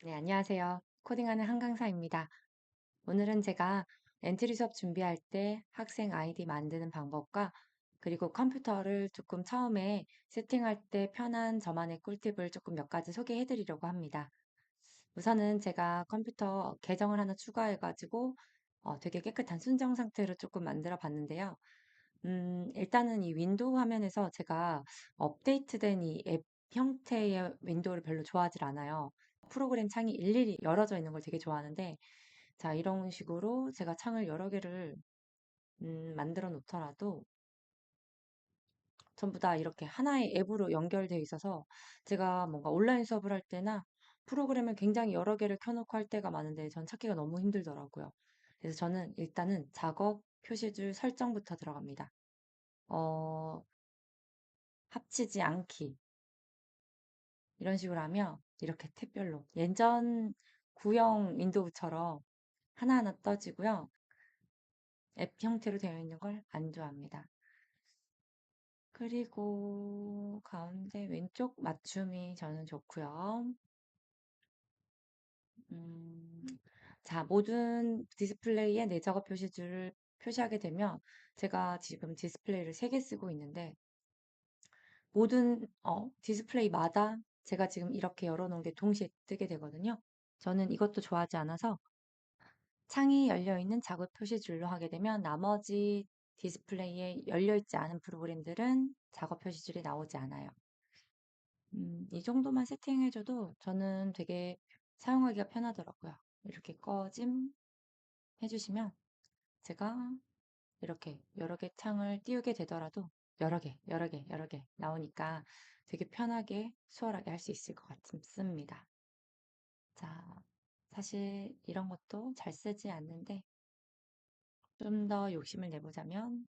네, 안녕하세요. 코딩하는 한강사입니다. 오늘은 제가 엔트리 수업 준비할 때 학생 아이디 만드는 방법과 그리고 컴퓨터를 조금 처음에 세팅할 때 편한 저만의 꿀팁을 조금 몇 가지 소개해 드리려고 합니다. 우선은 제가 컴퓨터 계정을 하나 추가해가지고 되게 깨끗한 순정 상태로 조금 만들어 봤는데요. 일단은 이 윈도우 화면에서 제가 업데이트된 이 앱 형태의 윈도우를 별로 좋아하질 않아요. 프로그램 창이 일일이 열어져 있는 걸 되게 좋아하는데, 자, 이런 식으로 제가 창을 여러 개를 만들어 놓더라도 전부 다 이렇게 하나의 앱으로 연결되어 있어서 제가 뭔가 온라인 수업을 할 때나 프로그램을 굉장히 여러 개를 켜놓고 할 때가 많은데 전 찾기가 너무 힘들더라고요. 그래서 저는 일단은 작업 표시줄 설정부터 들어갑니다. 어, 합치지 않기. 이런 식으로 하면 이렇게 탭별로 예전 구형 윈도우처럼 하나하나 떠지고요. 앱 형태로 되어 있는 걸 안 좋아합니다. 그리고 가운데 왼쪽 맞춤이 저는 좋고요. 음, 자, 모든 디스플레이에 내 작업 표시줄을 표시하게 되면 제가 지금 디스플레이를 3개 쓰고 있는데 모든 디스플레이마다 제가 지금 이렇게 열어놓은 게 동시에 뜨게 되거든요. 저는 이것도 좋아하지 않아서 창이 열려 있는 작업 표시줄로 하게 되면 나머지 디스플레이에 열려 있지 않은 프로그램들은 작업 표시줄이 나오지 않아요. 이 정도만 세팅해줘도 저는 되게 사용하기가 편하더라고요. 이렇게 꺼짐 해주시면 제가 이렇게 여러 개 창을 띄우게 되더라도 여러 개, 여러 개, 여러 개 나오니까 되게 편하게 수월하게 할 수 있을 것 같습니다. 자, 사실 이런 것도 잘 쓰지 않는데 좀 더 욕심을 내보자면,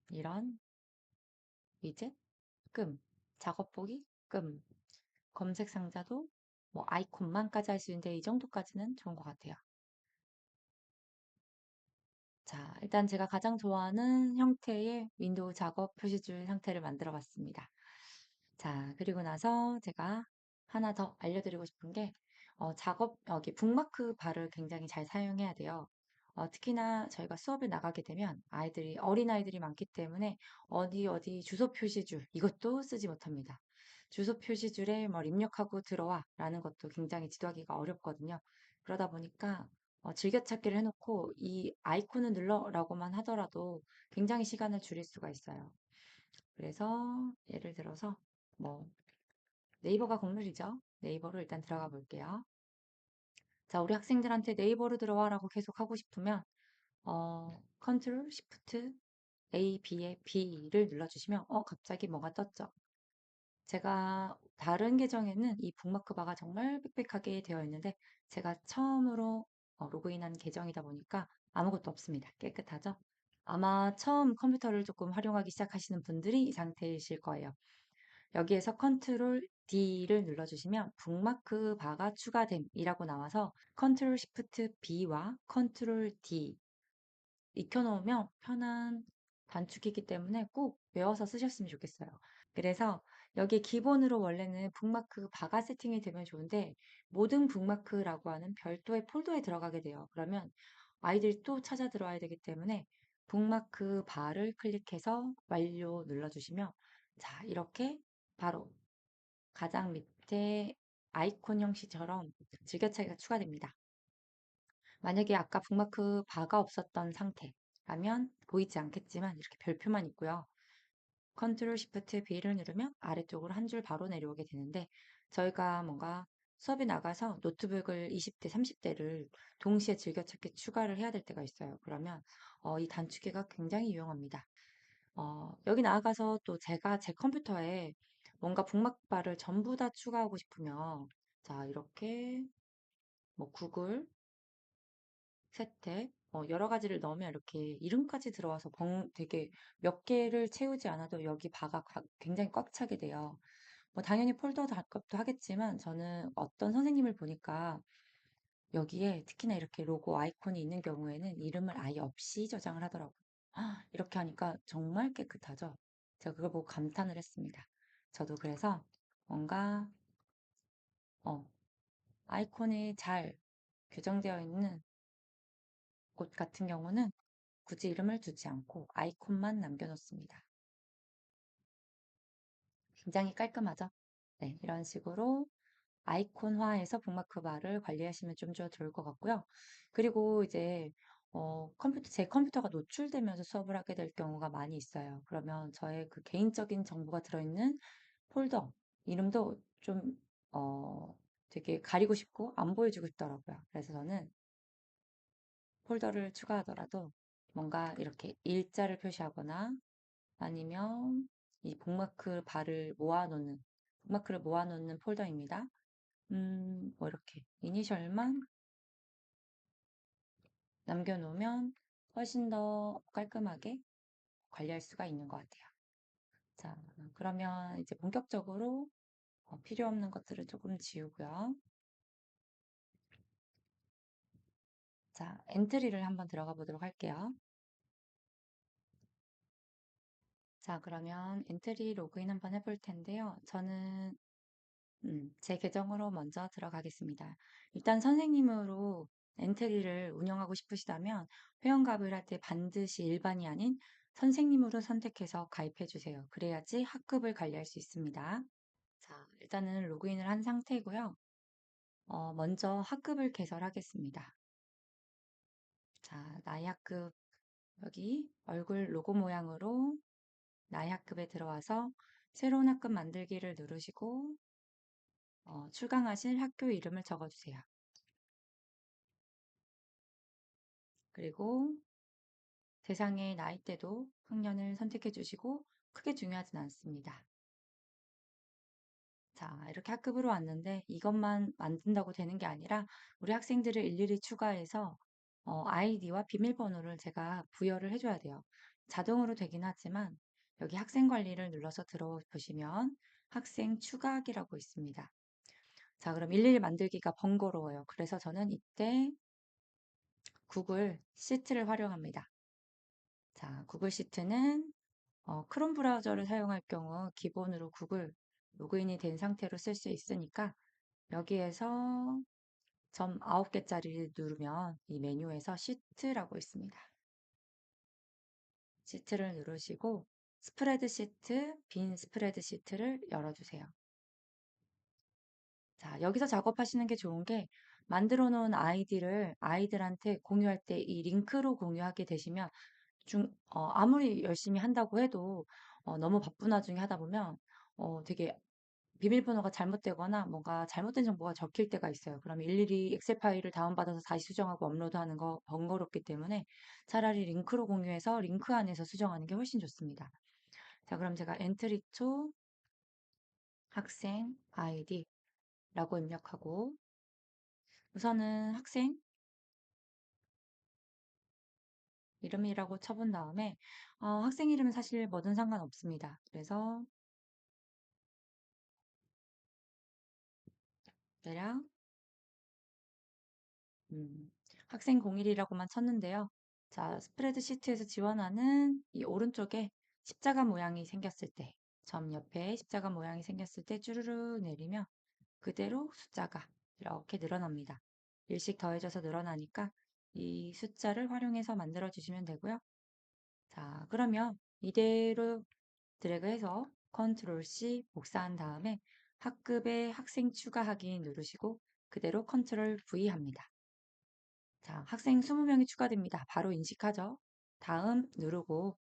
이런 위젯, 끔, 작업 보기, 끔, 검색 상자도 뭐 아이콘만까지 할 수 있는데 이 정도까지는 좋은 것 같아요. 자, 일단 제가 가장 좋아하는 형태의 윈도우 작업 표시줄 상태를 만들어 봤습니다. 자, 그리고 나서 제가 하나 더 알려드리고 싶은 게, 여기 북마크 바를 굉장히 잘 사용해야 돼요. 특히나 저희가 수업에 나가게 되면 어린아이들이 많기 때문에 어디 어디 주소 표시줄, 이것도 쓰지 못합니다. 주소 표시줄에 뭐 입력하고 들어와 라는 것도 굉장히 지도하기가 어렵거든요. 그러다 보니까 즐겨찾기를 해놓고 이 아이콘을 눌러라고만 하더라도 굉장히 시간을 줄일 수가 있어요. 그래서 예를 들어서 뭐 네이버가 국룰이죠. 네이버로 일단 들어가 볼게요. 자, 우리 학생들한테 네이버로 들어와라고 계속 하고 싶으면 컨트롤 시프트 A, B의 B를 눌러주시면 갑자기 뭐가 떴죠. 제가 다른 계정에는 이 북마크 바가 정말 빽빽하게 되어 있는데 제가 처음으로 로그인한 계정이다 보니까 아무것도 없습니다. 깨끗하죠? 아마 처음 컴퓨터를 조금 활용하기 시작하시는 분들이 이 상태이실 거예요. 여기에서 컨트롤 D를 눌러주시면 북마크 바가 추가됨이라고 나와서 컨트롤 시프트 B와 컨트롤 D 익혀놓으면 편한 단축이기 때문에 꼭 외워서 쓰셨으면 좋겠어요. 그래서 여기 기본으로 원래는 북마크 바가 세팅이 되면 좋은데 모든 북마크라고 하는 별도의 폴더에 들어가게 돼요. 그러면 아이들이 또 찾아 들어와야 되기 때문에 북마크 바를 클릭해서 완료 눌러주시면 자, 이렇게 바로 가장 밑에 아이콘 형식처럼 즐겨찾기가 추가됩니다. 만약에 아까 북마크 바가 없었던 상태라면 보이지 않겠지만 이렇게 별표만 있고요. 컨트롤 시프트 B를 누르면 아래쪽으로 한 줄 바로 내려오게 되는데 저희가 뭔가 수업에 나가서 노트북을 20대, 30대를 동시에 즐겨찾기 추가를 해야 될 때가 있어요. 그러면 이 단축키가 굉장히 유용합니다. 여기 나아가서 또 제가 제 컴퓨터에 뭔가 북막바를 전부 다 추가하고 싶으면 자, 이렇게 뭐 구글, 세택, 여러 가지를 넣으면 이렇게 이름까지 들어와서 되게 몇 개를 채우지 않아도 여기 바가 굉장히 꽉 차게 돼요. 뭐 당연히 폴더 작업도 하겠지만 저는 어떤 선생님을 보니까 여기에 특히나 이렇게 로고 아이콘이 있는 경우에는 이름을 아예 없이 저장을 하더라고요. 이렇게 하니까 정말 깨끗하죠. 제가 그걸 보고 감탄을 했습니다. 저도 그래서 뭔가 어, 아이콘이 잘 규정되어 있는 곳 같은 경우는 굳이 이름을 두지 않고 아이콘만 남겨놓습니다. 굉장히 깔끔하죠? 네, 이런 식으로 아이콘화해서 북마크 바를 관리하시면 좀 더 좋을 것 같고요. 그리고 이제 제 컴퓨터가 노출되면서 수업을 하게 될 경우가 많이 있어요. 그러면 저의 그 개인적인 정보가 들어있는 폴더 이름도 좀 되게 가리고 싶고 안 보여주고 싶더라고요. 그래서 저는 폴더를 추가하더라도 뭔가 이렇게 일자를 표시하거나 아니면 이 북마크를 모아놓는 폴더입니다. 뭐 이렇게 이니셜만 남겨놓으면 훨씬 더 깔끔하게 관리할 수가 있는 것 같아요. 자, 그러면 이제 본격적으로 필요 없는 것들을 조금 지우고요. 자, 엔트리를 한번 들어가 보도록 할게요. 자, 그러면 엔트리 로그인 한번 해볼 텐데요. 저는 제 계정으로 먼저 들어가겠습니다. 일단 선생님으로 엔트리를 운영하고 싶으시다면 회원가입을 할 때 반드시 일반이 아닌 선생님으로 선택해서 가입해 주세요. 그래야지 학급을 관리할 수 있습니다. 자, 일단은 로그인을 한 상태고요. 먼저 학급을 개설하겠습니다. 자, 나의 학급 여기 얼굴 로고 모양으로 나의 학급에 들어와서 새로운 학급 만들기를 누르시고 출강하실 학교 이름을 적어주세요. 그리고 대상의 나이대도 학년을 선택해 주시고 크게 중요하진 않습니다. 자, 이렇게 학급으로 왔는데 이것만 만든다고 되는 게 아니라 우리 학생들을 일일이 추가해서 아이디와 비밀번호를 제가 부여를 해줘야 돼요. 자동으로 되긴 하지만 여기 학생 관리를 눌러서 들어보시면 학생 추가하기라고 있습니다. 자, 그럼 일일이 만들기가 번거로워요. 그래서 저는 이때 구글 시트를 활용합니다. 자, 구글 시트는 크롬 브라우저를 사용할 경우 기본으로 구글 로그인이 된 상태로 쓸 수 있으니까 여기에서 점 9개짜리를 누르면 이 메뉴에서 시트라고 있습니다. 시트를 누르시고 스프레드시트, 빈 스프레드시트를 열어주세요. 자, 여기서 작업하시는 게 좋은 게 만들어 놓은 아이디를 아이들한테 공유할 때 이 링크로 공유하게 되시면 아무리 열심히 한다고 해도 너무 바쁜 와중에 하다 보면 되게 비밀번호가 잘못되거나 뭔가 잘못된 정보가 적힐 때가 있어요. 그럼 일일이 엑셀 파일을 다운받아서 다시 수정하고 업로드하는 거 번거롭기 때문에 차라리 링크로 공유해서 링크 안에서 수정하는 게 훨씬 좋습니다. 자, 그럼 제가 엔트리 투 학생 아이디라고 입력하고 우선은 학생 이름이라고 쳐본 다음에 학생 이름은 사실 뭐든 상관없습니다. 그래서 대략 학생 01이라고만 쳤는데요. 자, 스프레드시트에서 지원하는 이 오른쪽에 십자가 모양이 생겼을 때, 점 옆에 십자가 모양이 생겼을 때 쭈르르 내리면 그대로 숫자가 이렇게 늘어납니다. 일씩 더해져서 늘어나니까 이 숫자를 활용해서 만들어 주시면 되고요. 자, 그러면 이대로 드래그해서 컨트롤 C 복사한 다음에 학급에 학생 추가하기 누르시고 그대로 컨트롤 V 합니다. 자, 학생 20명이 추가됩니다. 바로 인식하죠. 다음 누르고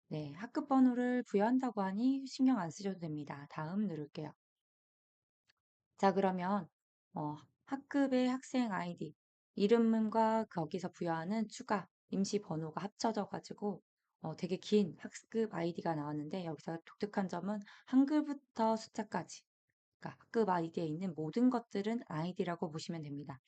네, 학급 번호를 부여한다고 하니 신경 안 쓰셔도 됩니다. 다음 누를게요. 자, 그러면 학급의 학생 아이디 이름과 거기서 부여하는 추가 임시 번호가 합쳐져 가지고 되게 긴 학급 아이디가 나왔는데 여기서 독특한 점은 한글부터 숫자까지 그러니까 학급 아이디에 있는 모든 것들은 아이디라고 보시면 됩니다.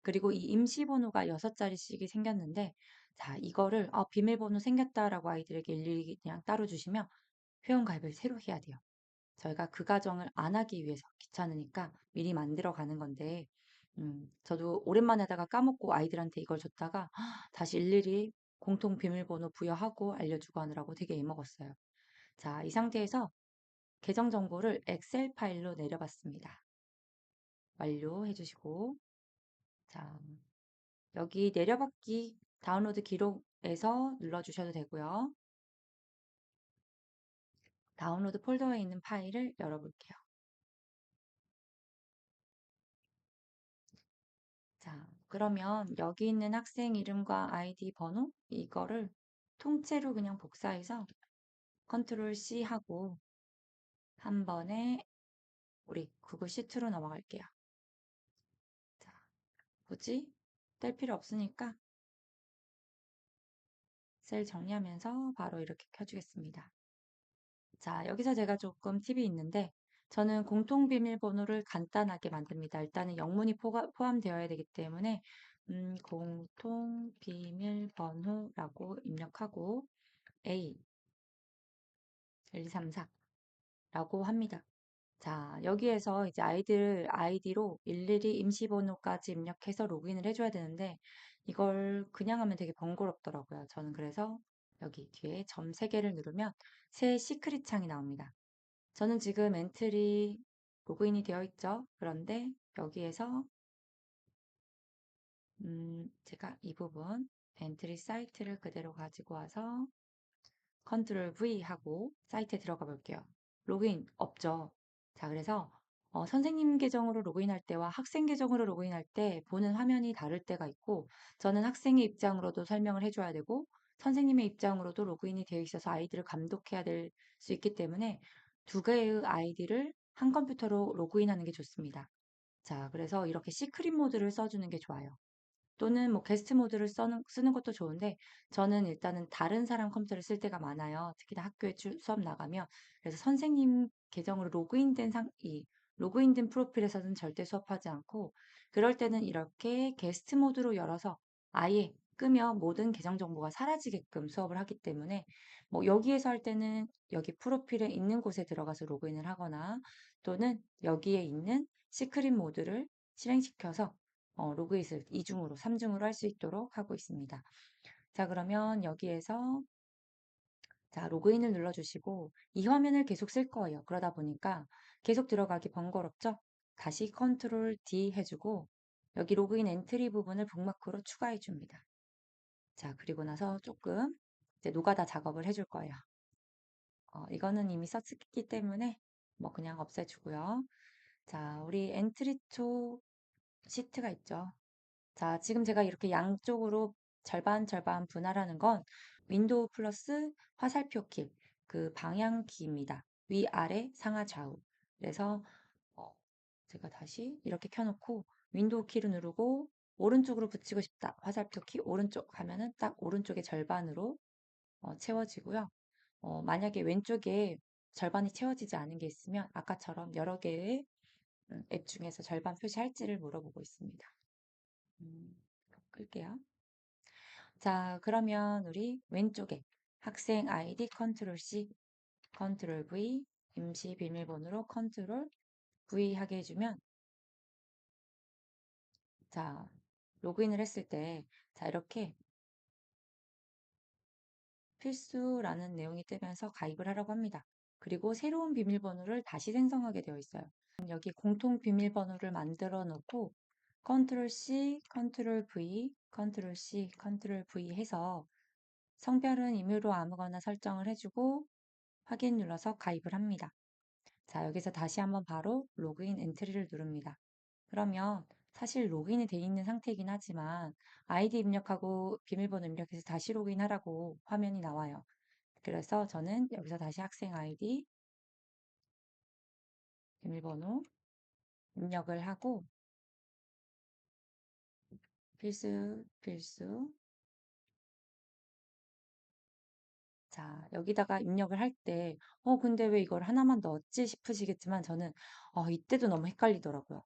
그리고 이 임시번호가 6자리씩이 생겼는데, 자, 이거를, 비밀번호 생겼다라고 아이들에게 일일이 그냥 따로 주시면 회원가입을 새로 해야 돼요. 저희가 그 과정을 안 하기 위해서 귀찮으니까 미리 만들어 가는 건데, 저도 오랜만에 하다가 까먹고 아이들한테 이걸 줬다가 다시 일일이 공통 비밀번호 부여하고 알려주고 하느라고 되게 애먹었어요. 자, 이 상태에서 계정 정보를 엑셀 파일로 내려봤습니다. 완료해 주시고, 자, 여기 내려받기 다운로드 기록에서 눌러주셔도 되고요. 다운로드 폴더에 있는 파일을 열어볼게요. 자, 그러면 여기 있는 학생 이름과 아이디 번호 이거를 통째로 그냥 복사해서 컨트롤 C 하고 한 번에 우리 구글 시트로 넘어갈게요. 자, 굳이 뗄 필요 없으니까 셀 정리하면서 바로 이렇게 켜주겠습니다. 자, 여기서 제가 조금 팁이 있는데 저는 공통 비밀번호를 간단하게 만듭니다. 일단은 영문이 포함되어야 되기 때문에 공통 비밀번호라고 입력하고 A 1, 2, 3, 4라고 합니다. 자, 여기에서 이제 아이디로 일일이 임시번호까지 입력해서 로그인을 해줘야 되는데 이걸 그냥 하면 되게 번거롭더라고요. 저는 그래서 여기 뒤에 점 3개를 누르면 새 시크릿 창이 나옵니다. 저는 지금 엔트리 로그인이 되어 있죠. 그런데 여기에서 제가 이 부분 엔트리 사이트를 그대로 가지고 와서 컨트롤 V 하고 사이트에 들어가 볼게요. 로그인 없죠. 자, 그래서 선생님 계정으로 로그인할 때와 학생 계정으로 로그인할 때 보는 화면이 다를 때가 있고 저는 학생의 입장으로도 설명을 해줘야 되고 선생님의 입장으로도 로그인이 되어 있어서 아이디를 감독해야 될 수 있기 때문에 두 개의 아이디를 한 컴퓨터로 로그인하는 게 좋습니다. 자, 그래서 이렇게 시크릿 모드를 써주는 게 좋아요. 또는 뭐 게스트 모드를 쓰는 것도 좋은데 저는 일단은 다른 사람 컴퓨터를 쓸 때가 많아요. 특히나 학교에 수업 나가면. 그래서 선생님 계정으로 로그인된 프로필에서는 절대 수업하지 않고 그럴 때는 이렇게 게스트 모드로 열어서 아예 끄면 모든 계정 정보가 사라지게끔 수업을 하기 때문에 뭐 여기에서 할 때는 여기 프로필에 있는 곳에 들어가서 로그인을 하거나 또는 여기에 있는 시크릿 모드를 실행시켜서 로그잇을 2중으로, 3중으로 할 수 있도록 하고 있습니다. 자, 그러면 여기에서 자, 로그인을 눌러주시고 이 화면을 계속 쓸 거예요. 그러다 보니까 계속 들어가기 번거롭죠? 다시 컨트롤 D 해주고 여기 로그인 엔트리 부분을 북마크로 추가해 줍니다. 자, 그리고 나서 조금 이제 노가다 작업을 해줄 거예요. 이거는 이미 썼기 때문에 뭐 그냥 없애주고요. 자, 우리 엔트리 초 시트가 있죠. 자, 지금 제가 이렇게 양쪽으로 절반 절반 분할하는 건 윈도우 플러스 화살표 키, 그 방향키입니다. 위, 아래, 상하, 좌우. 그래서 어, 제가 다시 이렇게 켜놓고 윈도우 키를 누르고 오른쪽으로 붙이고 싶다. 화살표 키 오른쪽 하면은 딱 오른쪽의 절반으로 채워지고요. 만약에 왼쪽에 절반이 채워지지 않은 게 있으면 아까처럼 여러 개의 앱 중에서 절반 표시할지를 물어보고 있습니다. 음, 끌게요. 자, 그러면 우리 왼쪽에 학생 아이디 컨트롤 C, 컨트롤 V, 임시 비밀번호로 컨트롤 V 하게 해주면 자, 로그인을 했을 때 자, 이렇게 필수라는 내용이 뜨면서 가입을 하라고 합니다. 그리고 새로운 비밀번호를 다시 생성하게 되어 있어요. 여기 공통 비밀번호를 만들어 놓고 컨트롤 C, 컨트롤 V, 컨트롤 C, 컨트롤 V 해서 성별은 임의로 아무거나 설정을 해주고 확인 눌러서 가입을 합니다. 자, 여기서 다시 한번 바로 로그인 엔트리를 누릅니다. 그러면 사실 로그인이 돼 있는 상태이긴 하지만 아이디 입력하고 비밀번호 입력해서 다시 로그인하라고 화면이 나와요. 그래서 저는 여기서 다시 학생 아이디, 비밀번호 입력을 하고 필수. 자, 여기다가 입력을 할 때, 근데 왜 이걸 하나만 넣었지 싶으시겠지만 저는 이때도 너무 헷갈리더라고요.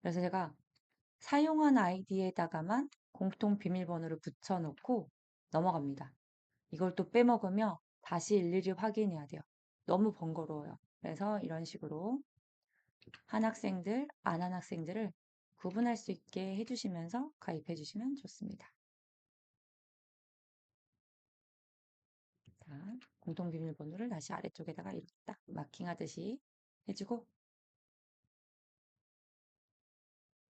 그래서 제가 사용한 아이디에다가만 공통 비밀번호를 붙여놓고 넘어갑니다. 이걸 또 빼먹으면 다시 일일이 확인해야 돼요. 너무 번거로워요. 그래서 이런 식으로 한 학생들, 안 한 학생들을 구분할 수 있게 해주시면서 가입해 주시면 좋습니다. 자, 공통 비밀번호를 다시 아래쪽에다가 이렇게 딱 마킹하듯이 해주고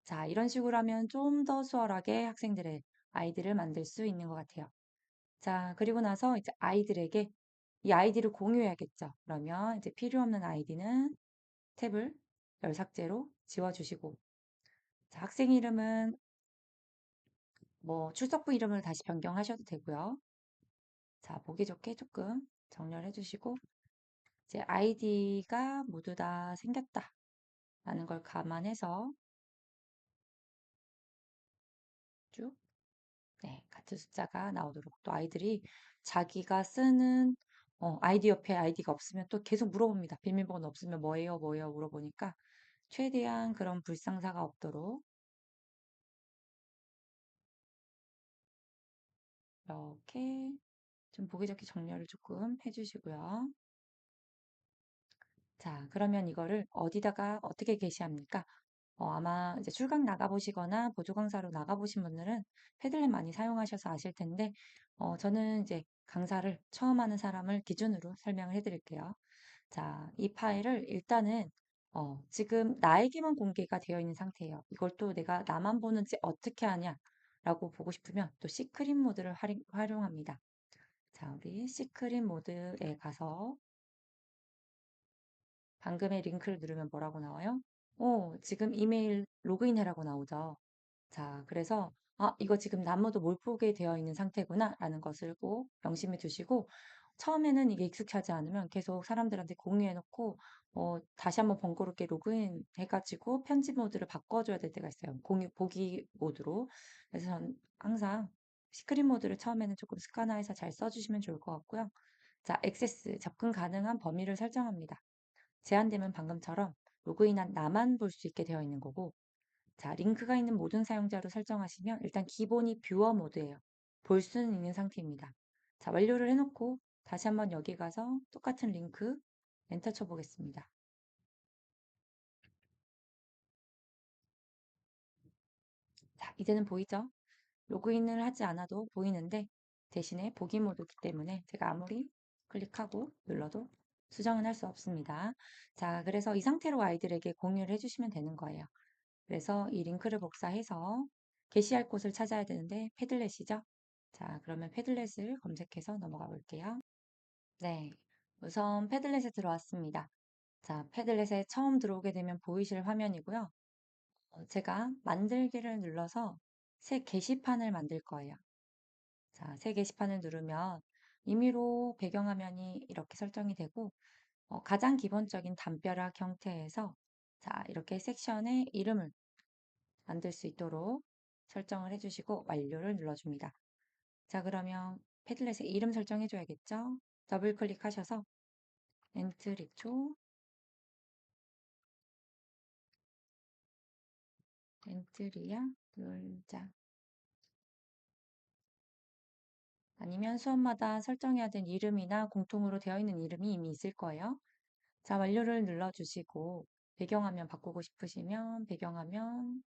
자, 이런 식으로 하면 좀 더 수월하게 학생들의 아이디를 만들 수 있는 것 같아요. 자, 그리고 나서 이제 아이들에게 이 아이디를 공유해야겠죠. 그러면 이제 필요 없는 아이디는 탭을 열 삭제로 지워주시고, 자, 학생 이름은 뭐 출석부 이름을 다시 변경하셔도 되고요. 자, 보기 좋게 조금 정렬해 주시고, 이제 아이디가 모두 다 생겼다라는 걸 감안해서 쭉, 네, 같은 숫자가 나오도록 또 아이들이 자기가 쓰는 아이디 옆에 아이디가 없으면 또 계속 물어봅니다. 비밀번호 없으면 뭐예요, 뭐예요 물어보니까 최대한 그런 불상사가 없도록 이렇게 좀 보기 좋게 정렬을 조금 해주시고요. 자, 그러면 이거를 어디다가 어떻게 게시합니까? 아마 이제 출강 나가보시거나 보조 강사로 나가보신 분들은 패들렛 많이 사용하셔서 아실 텐데, 저는 이제 강사를 처음 하는 사람을 기준으로 설명을 해드릴게요. 자, 이 파일을 일단은 지금 나에게만 공개가 되어 있는 상태예요. 이걸 또 내가 나만 보는지 어떻게 하냐라고 보고 싶으면 또 시크릿 모드를 활용합니다. 자, 우리 시크릿 모드에 가서 방금의 링크를 누르면 뭐라고 나와요? 지금 이메일 로그인해라고 나오죠. 자, 그래서 이거 지금 아무도 못 보게 되어 있는 상태구나 라는 것을 꼭 명심해 두시고 처음에는 이게 익숙하지 않으면 계속 사람들한테 공유해 놓고 다시 한번 번거롭게 로그인 해가지고 편집 모드를 바꿔줘야 될 때가 있어요. 공유 보기 모드로. 그래서 저는 항상 시크릿 모드를 처음에는 조금 습관화해서 잘 써주시면 좋을 것 같고요. 자, 액세스 접근 가능한 범위를 설정합니다. 제한되면 방금처럼 로그인한 나만 볼 수 있게 되어 있는 거고, 자, 링크가 있는 모든 사용자로 설정하시면 일단 기본이 뷰어 모드예요. 볼 수는 있는 상태입니다. 자, 완료를 해놓고 다시 한번 여기 가서 똑같은 링크 엔터 쳐보겠습니다. 자, 이제는 보이죠? 로그인을 하지 않아도 보이는데 대신에 보기 모드이기 때문에 제가 아무리 클릭하고 눌러도 수정은 할 수 없습니다. 자, 그래서 이 상태로 아이들에게 공유를 해주시면 되는 거예요. 그래서 이 링크를 복사해서 게시할 곳을 찾아야 되는데 패들렛이죠. 자, 그러면 패들렛을 검색해서 넘어가 볼게요. 네, 우선 패들렛에 들어왔습니다. 자, 패들렛에 처음 들어오게 되면 보이실 화면이고요. 제가 만들기를 눌러서 새 게시판을 만들 거예요. 자, 새 게시판을 누르면 임의로 배경화면이 이렇게 설정이 되고 가장 기본적인 담벼락 형태에서 자, 이렇게 섹션의 이름을 만들 수 있도록 설정을 해주시고 완료를 눌러줍니다. 자, 그러면 패들렛에 이름 설정해줘야겠죠? 더블 클릭하셔서 엔트리초, 엔트리아, 놀자. 아니면 수업마다 설정해야 될 이름이나 공통으로 되어 있는 이름이 이미 있을 거예요. 자, 완료를 눌러주시고 배경화면 바꾸고 싶으시면 배경화면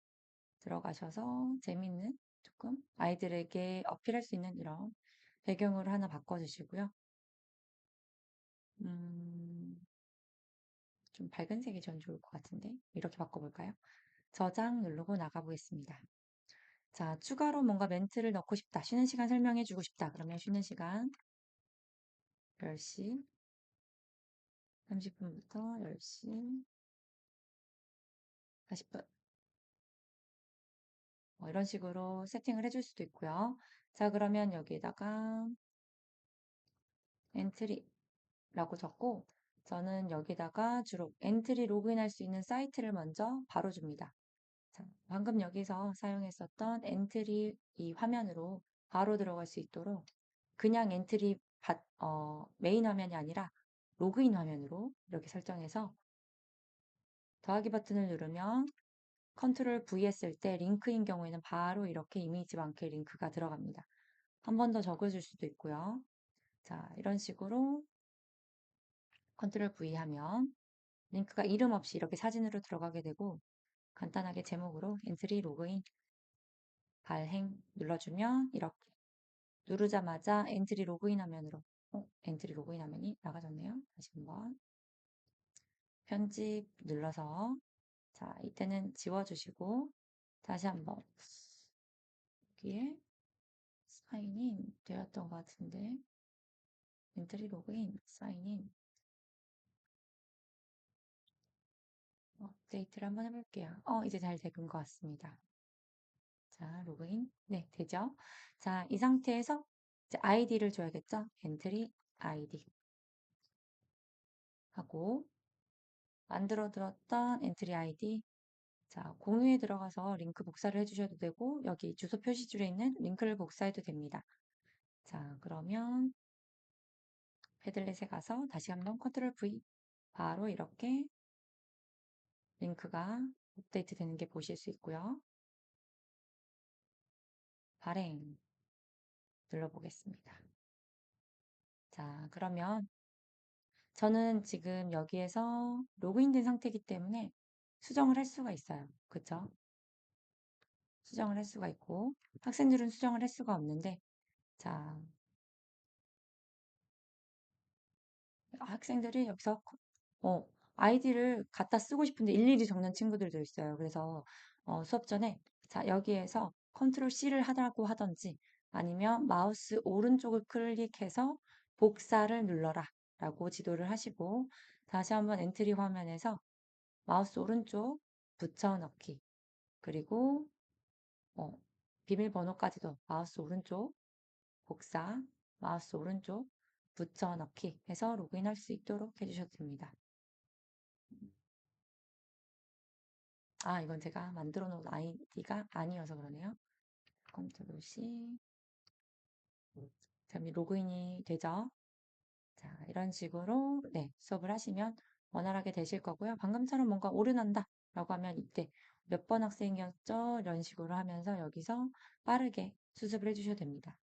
들어가셔서 재밌는 조금 아이들에게 어필할 수 있는 이런 배경으로 하나 바꿔주시고요. 음, 좀 밝은 색이 전 좋을 것 같은데 이렇게 바꿔볼까요? 저장 누르고 나가보겠습니다. 자, 추가로 뭔가 멘트를 넣고 싶다. 쉬는 시간 설명해주고 싶다. 그러면 쉬는 시간 10시 30분부터 10시 40분 뭐 이런 식으로 세팅을 해줄 수도 있고요. 자, 그러면 여기에다가 엔트리라고 적고 저는 여기다가 주로 엔트리 로그인할 수 있는 사이트를 먼저 바로 줍니다. 자, 방금 여기서 사용했었던 엔트리 이 화면으로 바로 들어갈 수 있도록 그냥 엔트리 메인 화면이 아니라 로그인 화면으로 이렇게 설정해서 더하기 버튼을 누르면 컨트롤 V 했을 때 링크인 경우에는 바로 이렇게 이미지 많게 링크가 들어갑니다. 한 번 더 적어줄 수도 있고요. 자, 이런 식으로 컨트롤 V 하면 링크가 이름 없이 이렇게 사진으로 들어가게 되고 간단하게 제목으로 엔트리 로그인 발행 눌러주면 이렇게 누르자마자 엔트리 로그인 화면으로 엔트리 로그인 화면이 나가졌네요. 다시 한번 편집 눌러서 자, 이때는 지워주시고 다시 한번 여기에 사인인 되었던 것 같은데 엔트리 로그인 사인인 업데이트를 한번 해볼게요. 이제 잘 된 것 같습니다. 자, 로그인. 네, 되죠? 자, 이 상태에서 이제 아이디를 줘야겠죠? 엔트리 아이디 하고 만들어 두었던 엔트리 아이디. 자, 공유에 들어가서 링크 복사를 해주셔도 되고 여기 주소 표시줄에 있는 링크를 복사해도 됩니다. 자, 그러면 패들렛에 가서 다시 한번 컨트롤 V 바로 이렇게 링크가 업데이트 되는 게 보실 수 있고요. 발행 눌러보겠습니다. 자, 그러면 저는 지금 여기에서 로그인된 상태이기 때문에 수정을 할 수가 있어요. 그쵸? 수정을 할 수가 있고 학생들은 수정을 할 수가 없는데 자, 학생들이 여기서 아이디를 갖다 쓰고 싶은데 일일이 적는 친구들도 있어요. 그래서 수업 전에 자, 여기에서 컨트롤 C를 하라고 하던지 아니면 마우스 오른쪽을 클릭해서 복사를 눌러라 라고 지도를 하시고 다시 한번 엔트리 화면에서 마우스 오른쪽 붙여넣기 그리고 어, 비밀번호까지도 마우스 오른쪽 복사 마우스 오른쪽 붙여넣기 해서 로그인할 수 있도록 해주셔도 됩니다. 아, 이건 제가 만들어 놓은 아이디가 아니어서 그러네요. 컨트롤 C. 자, 로그인이 되죠? 자, 이런 식으로 네, 수업을 하시면 원활하게 되실 거고요. 방금처럼 뭔가 오류난다 라고 하면 이때 몇 번 학생이었죠? 이런 식으로 하면서 여기서 빠르게 수습을 해주셔도 됩니다.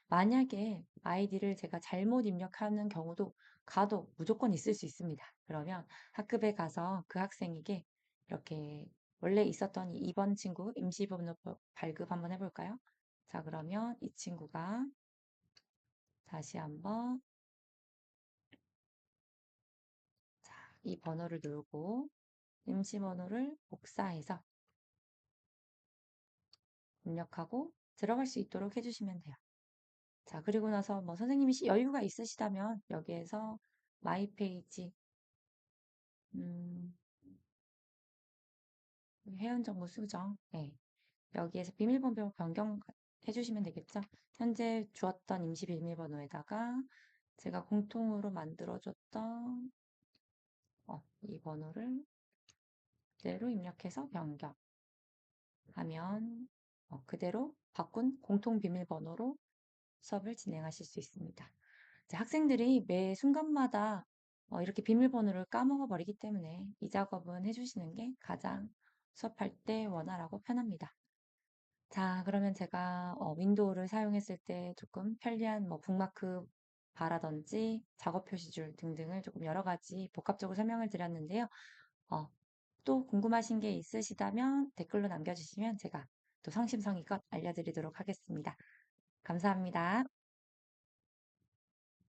만약에 아이디를 제가 잘못 입력하는 경우도 가도 무조건 있을 수 있습니다. 그러면 학급에 가서 그 학생에게 이렇게 원래 있었던 이 2번 친구 임시번호 발급 한번 해볼까요? 자, 그러면 이 친구가 다시 한번 자, 이 번호를 누르고 임시번호를 복사해서 입력하고 들어갈 수 있도록 해주시면 돼요. 자, 그리고 나서 뭐 선생님이 여유가 있으시다면 여기에서 마이 페이지 회원정보 수정 네. 여기에서 비밀번호 변경 해주시면 되겠죠. 현재 주었던 임시 비밀번호에다가 제가 공통으로 만들어줬던 이 번호를 그대로 입력해서 변경하면 그대로 바꾼 공통 비밀번호로 수업을 진행하실 수 있습니다. 이제 학생들이 매 순간마다 이렇게 비밀번호를 까먹어 버리기 때문에 이 작업은 해주시는 게 가장 수업할 때 원활하고 편합니다. 자, 그러면 제가 윈도우를 사용했을 때 조금 편리한 뭐 북마크 바라든지 작업 표시줄 등등을 조금 여러 가지 복합적으로 설명을 드렸는데요. 어, 또 궁금하신 게 있으시다면 댓글로 남겨주시면 제가 또 성심성의껏 알려드리도록 하겠습니다. 감사합니다.